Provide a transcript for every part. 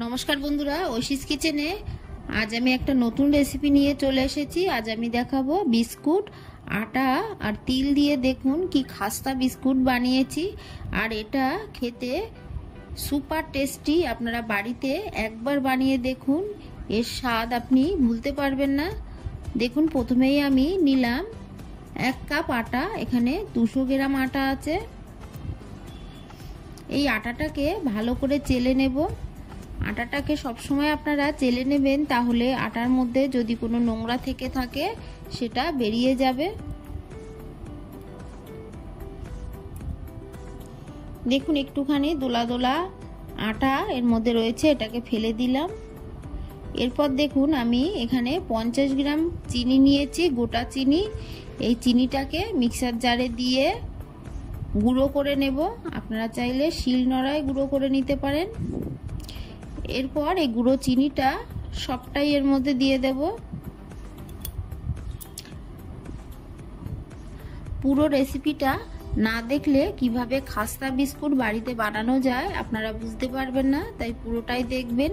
নমস্কার বন্ধুরা, ঐশীস কিচেনে আজ আমি একটা নতুন রেসিপি নিয়ে চলে এসেছি। আজ আমি দেখাবো বিস্কুট, আটা আর তিল দিয়ে দেখুন কি খাস্তা বিস্কুট বানিয়েছি। আর এটা খেতে সুপার টেস্টি। আপনারা বাড়িতে একবার বানিয়ে দেখুন, এর স্বাদ আপনি ভুলতে পারবেন না। দেখুন, প্রথমেই আমি নিলাম 1 কাপ আটা। এখানে 200 গ্রাম আটা আছে। এই আটাটাকে ভালো করে চেলে নেব। আটাটাকে সবসময় আপনারা চেলে নেবেন, তাহলে আটার মধ্যে যদি কোনো নোংরা থেকে থাকে সেটা বেরিয়ে যাবে। দেখুন, একটুখানি দোলা দোলা আটা এর মধ্যে রয়েছে, এটাকে ফেলে দিলাম। এরপর দেখুন, আমি এখানে 50 গ্রাম চিনি নিয়েছি, গোটা চিনি। এই চিনিটাকে মিক্সার জারে দিয়ে গুঁড়ো করে নেব। আপনারা চাইলে শিলনোড়ায় গুঁড়ো করে নিতে পারেন। এরপর এই গুঁড়ো চিনিটা সবটাই এর মধ্যে দিয়ে দেব। পুরো রেসিপিটা না দেখলে কিভাবে খাস্তা বিস্কুট বাড়িতে বানানো যায় আপনারা বুঝতে পারবেন না, তাই পুরোটাই দেখবেন।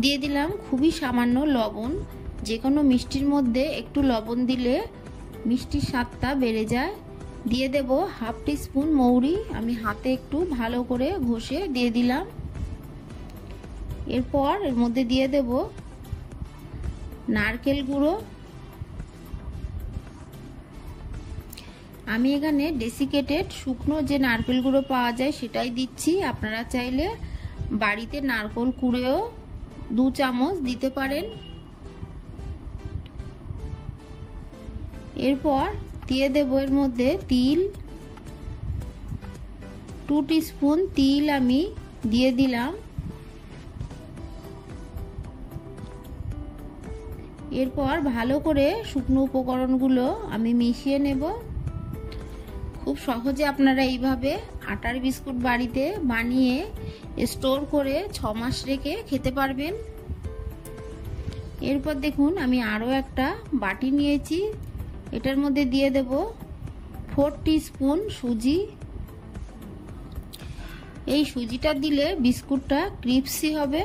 দিয়ে দিলাম খুবই সামান্য লবণ। যে কোনো মিষ্টির মধ্যে একটু লবণ দিলে মিষ্টির স্বাদটা বেড়ে যায়। দিয়ে দেব হাফ টিস্পুন মৌরি। আমি হাতে একটু ভালো করে ঘষে দিয়ে দিলাম। এরপর এর মধ্যে দিয়ে দেব নারকেল গুঁড়ো। আমি এখানে ডেসিকেটেড শুকনো যে নারকেল গুঁড়ো পাওয়া যায় সেটাই দিচ্ছি। আপনারা চাইলে বাড়িতে নারকেল কুড়েও 2 চামচ দিতে পারেন। এরপর দিয়ে দেব এর মধ্যে তিল। 2 টিস্পুন তিল আমি দিয়ে দিলাম। এরপর ভালো করে শুকনো উপকরণগুলো আমি মিশিয়ে নেব। খুব সহজে আপনারা এইভাবে আটার বিস্কুট বাড়িতে বানিয়ে স্টোর করে 6 মাস রেখে খেতে পারবেন। এরপর দেখুন, আমি আরও একটা বাটি নিয়েছি। এটার মধ্যে দিয়ে দেব 4 টিস্পুন সুজি। এই সুজিটা দিলে বিস্কুটটা ক্রিপসি হবে।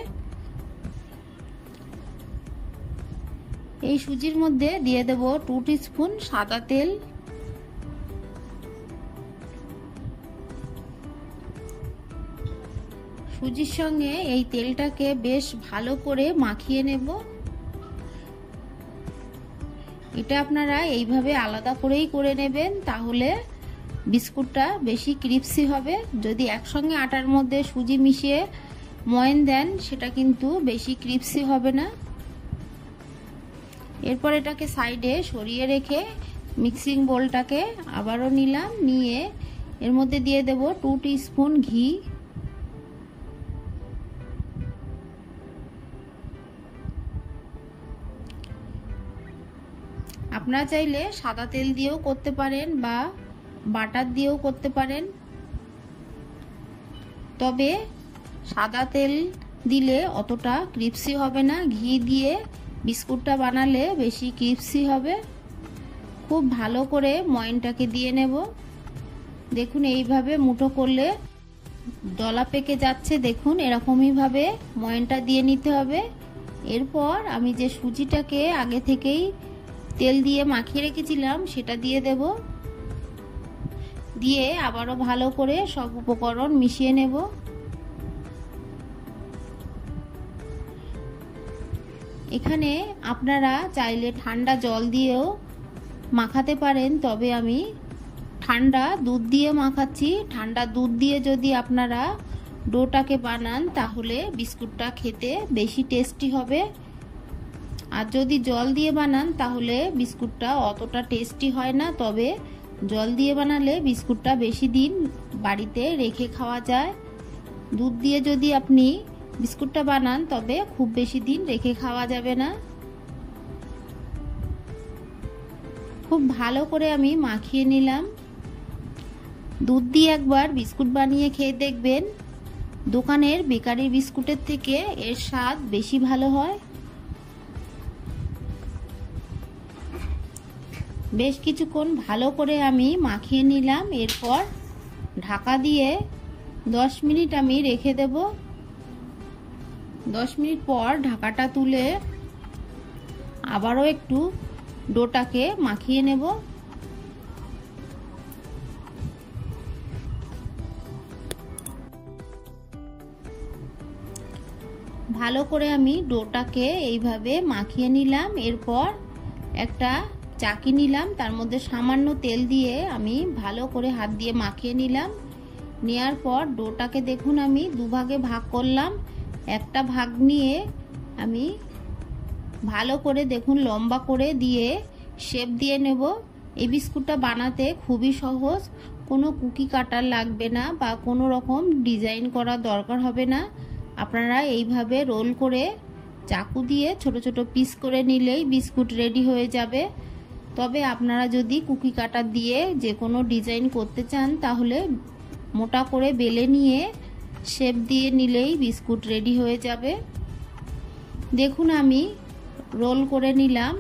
এই সুজির মধ্যে দিয়ে দেব 2 টিস্পুন সাদা তেল। সুজির সঙ্গে এই তেলটাকে বেশ ভালো করে মাখিয়ে নেব। এটা আপনারা এইভাবে আলাদা করেই করে নেবেন, তাহলে বিস্কুটটা বেশি ক্রিপসি হবে। যদি একসঙ্গে আটার মধ্যে সুজি মিশিয়ে ময়ান দেন সেটা কিন্তু বেশি ক্রিপসি হবে না। এরপর এটাকে সাইডে সরিয়ে রেখে মিক্সিং বোলটাকে আবারও নিলাম। নিয়ে এর মধ্যে দিয়ে দেব 2 টিস্পুন ঘি। আপনারা চাইলে সাদা তেল দিয়েও করতে পারেন বা বাটার দিয়েও করতে পারেন, তবে সাদা তেল দিলে অতটা ক্রিপসি হবে না। ঘি দিয়ে বিস্কুটটা বানালে বেশি ক্রিপসি হবে। খুব ভালো করে ময়ানটাকে দিয়ে নেব। দেখুন, এইভাবে মুঠো করলে দলা পেকে যাচ্ছে। দেখুন, এরকমই ভাবে ময়ানটা দিয়ে নিতে হবে। এরপর আমি যে সুজিটাকে আগে থেকেই তেল দিয়ে মাখিয়ে রেখেছিলাম সেটা দিয়ে দেব। দিয়ে আবারও ভালো করে সব উপকরণ মিশিয়ে নেব। এখানে আপনারা চাইলে ঠান্ডা জল দিয়েও মাখাতে পারেন, তবে আমি ঠান্ডা দুধ দিয়ে মাখাচ্ছি। ঠান্ডা দুধ দিয়ে যদি আপনারা ডোটাকে বানান তাহলে বিস্কুটটা খেতে বেশি টেস্টি হবে। আর যদি জল দিয়ে বানান তাহলে বিস্কুটটা অতটা টেস্টি হয় না। তবে জল দিয়ে বানালে বিস্কুটটা বেশি দিন বাড়িতে রেখে খাওয়া যায়। দুধ দিয়ে যদি আপনি বিস্কুটটা বানান তবে খুব বেশি দিন রেখে খাওয়া যাবে না। খুব ভালো করে আমি মাখিয়ে নিলাম। দুধ দিয়ে একবার বিস্কুট বানিয়ে খেয়ে দেখবেন, দোকানের বেকারি বিস্কুটের থেকে এর স্বাদ বেশি ভালো হয়। বেশ কিছুক্ষণ ভালো করে আমি মাখিয়ে নিলাম। এরপর ঢাকা দিয়ে 10 মিনিট আমি রেখে দেব। 10 মিনিট পর ঢাকাটা তুলে আবারও একটু ডোটাকে মাখিয়ে নেব। ভালো করে আমি ডোটাকে এইভাবে মাখিয়ে নিলাম। এরপর একটা চাকি নিলাম, তার মধ্যে সামান্য তেল দিয়ে আমি ভালো করে হাত দিয়ে মাখিয়ে নিলাম। নেওয়ার পর ডোটাকে দেখুন আমি দুভাগে ভাগ করলাম। একটা ভাগ নিয়ে আমি ভালো করে দেখুন লম্বা করে দিয়ে শেপ দিয়ে নেব। এই বিস্কুটটা বানাতে খুবই সহজ, কোনো কুকি কাটার লাগবে না বা কোনো রকম ডিজাইন করার দরকার হবে না। আপনারা এইভাবে রোল করে চাকু দিয়ে ছোট ছোট পিস করে নিলেই বিস্কুট রেডি হয়ে যাবে। তবে আপনারা যদি কুকি কাটার দিয়ে যে কোনো ডিজাইন করতে চান তাহলে মোটা করে বেলে নিয়ে শেপ দিয়ে নিলেই বিস্কুট রেডি হয়ে যাবে। দেখুন আমি রোল করে নিলাম,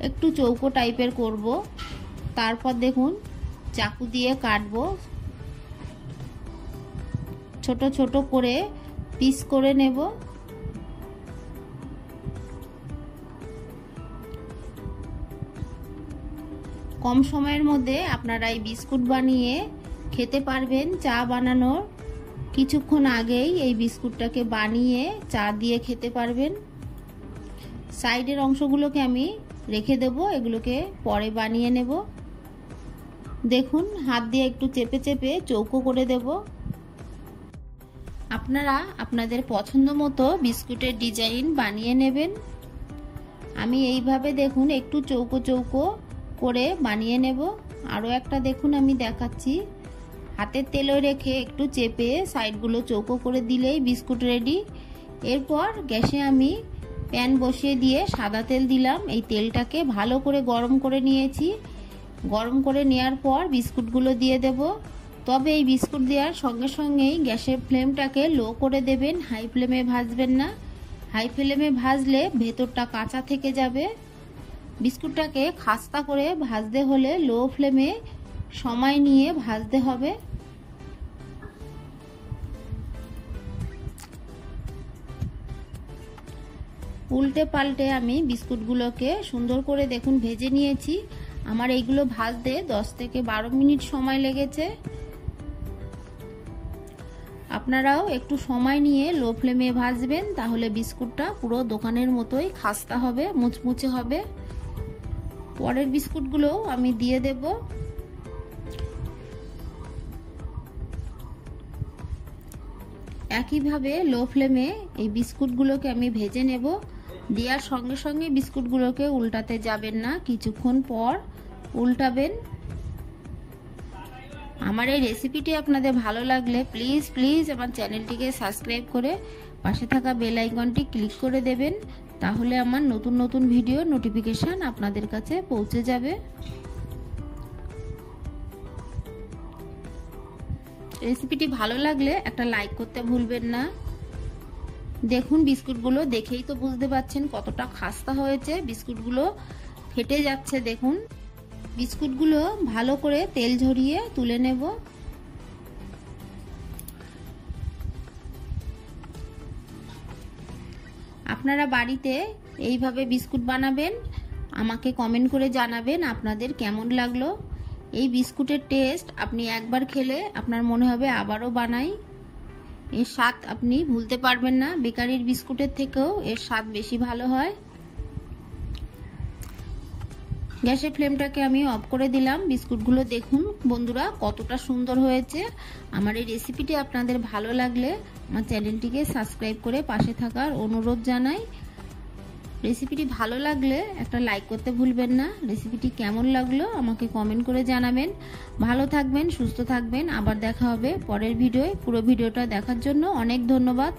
একটু চৌকো টাইপের করব। তারপর দেখুন চাকু দিয়ে কাটবো, ছোট ছোট করে পিস করে নেব। কম সময়ের মধ্যে আপনারা এই বিস্কুট বানিয়ে খেতে পারবেন। চা বানানোর কিছুক্ষণ আগেই এই বিস্কুটটাকে বানিয়ে চা দিয়ে খেতে পারবেন। সাইডের অংশগুলোকে আমি রেখে দেব, এগুলোকে পরে বানিয়ে নেব। দেখুন হাত দিয়ে একটু চেপে চেপে চৌকো করে দেব। আপনারা আপনাদের পছন্দ মতো বিস্কুটের ডিজাইন বানিয়ে নেবেন। আমি এইভাবে দেখুন একটু চৌকো চৌকো করে বানিয়ে নেব। আরও একটা দেখুন আমি দেখাচ্ছি, হাতের তেলে রেখে একটু চেপে সাইডগুলো চৌকো করে দিলেই বিস্কুট রেডি। এরপর গ্যাসে আমি প্যান বসিয়ে দিয়ে সাদা তেল দিলাম। এই তেলটাকে ভালো করে গরম করে নিয়েছি। গরম করে নেওয়ার পর বিস্কুটগুলো দিয়ে দেব। তবে এই বিস্কুট দেওয়ার সঙ্গে সঙ্গেই গ্যাসের ফ্লেমটাকে লো করে দেবেন, হাই ফ্লেমে ভাজবেন না। হাই ফ্লেমে ভাজলে ভেতরটা কাঁচা থেকে যাবে। বিস্কুটটাকে খাস্তা করে ভাজতে হলে লো ফ্লেমে সময় নিয়ে ভাজতে হবে। উল্টে পাল্টে আমি বিস্কুটগুলোকে সুন্দর করে দেখুন ভেজে নিয়েছি। আমার এইগুলো ভাজতে 10 থেকে 12 মিনিট সময় লেগেছে। আপনারাও একটু সময় নিয়ে লো ফ্লেমে ভাজবেন, তাহলে বিস্কুটটা পুরো দোকানের মতোই খাস্তা হবে, মুচমুচে হবে। পরের বিস্কুটগুলো আমি দিয়ে দেব। একইভাবে লো ফ্লেমে এই বিস্কুটগুলোকে আমি ভেজে নেব। দেওয়ার সঙ্গে সঙ্গে বিস্কুটগুলোকে উল্টাতে যাবেন না, কিছুক্ষণ পর উল্টাবেন। আমার এই রেসিপিটি আপনাদের ভালো লাগলে প্লিজ প্লিজ আমার চ্যানেলটিকে সাবস্ক্রাইব করে পাশে থাকা বেল আইকনটি ক্লিক করে দেবেন, তাহলে আমার নতুন নতুন ভিডিও নোটিফিকেশন আপনাদের কাছে পৌঁছে যাবে। রেসিপিটি ভালো লাগলে একটা লাইক করতে ভুলবেন না। দেখুন বিস্কুটগুলো দেখেই তো বুঝতে পারছেন কতটা খাস্তা হয়েছে, বিস্কুটগুলো ফেটে যাচ্ছে। দেখুন বিস্কুটগুলো ভালো করে তেল ঝরিয়ে তুলে নেব। আপনারা বাড়িতে এইভাবে বিস্কুট বানাবেন, আমাকে কমেন্ট করে জানাবেন আপনাদের কেমন লাগলো। এই বিস্কুটের টেস্ট আপনি একবার খেলে আপনার মনে হবে আবারও বানাই। এর স্বাদ আপনি ভুলতে পারবেন না। বেকারির বিস্কুটের থেকেও এর স্বাদ বেশি ভালো হয়। গ্যাসের ফ্লেমটাকে আমি অফ করে দিলাম। বিস্কুটগুলো দেখুন বন্ধুরা কতটা সুন্দর হয়েছে। আমার এই রেসিপিটি আপনাদের ভালো লাগলে আমার চ্যানেলটিকে সাবস্ক্রাইব করে পাশে থাকার অনুরোধ জানাই। রেসিপিটি ভালো লাগলে একটা লাইক করতে ভুলবেন না। রেসিপিটি কেমন লাগলো আমাকে কমেন্ট করে জানাবেন। ভালো থাকবেন, সুস্থ থাকবেন। আবার দেখা হবে পরের ভিডিওয়। পুরো ভিডিওটা দেখার জন্য অনেক ধন্যবাদ।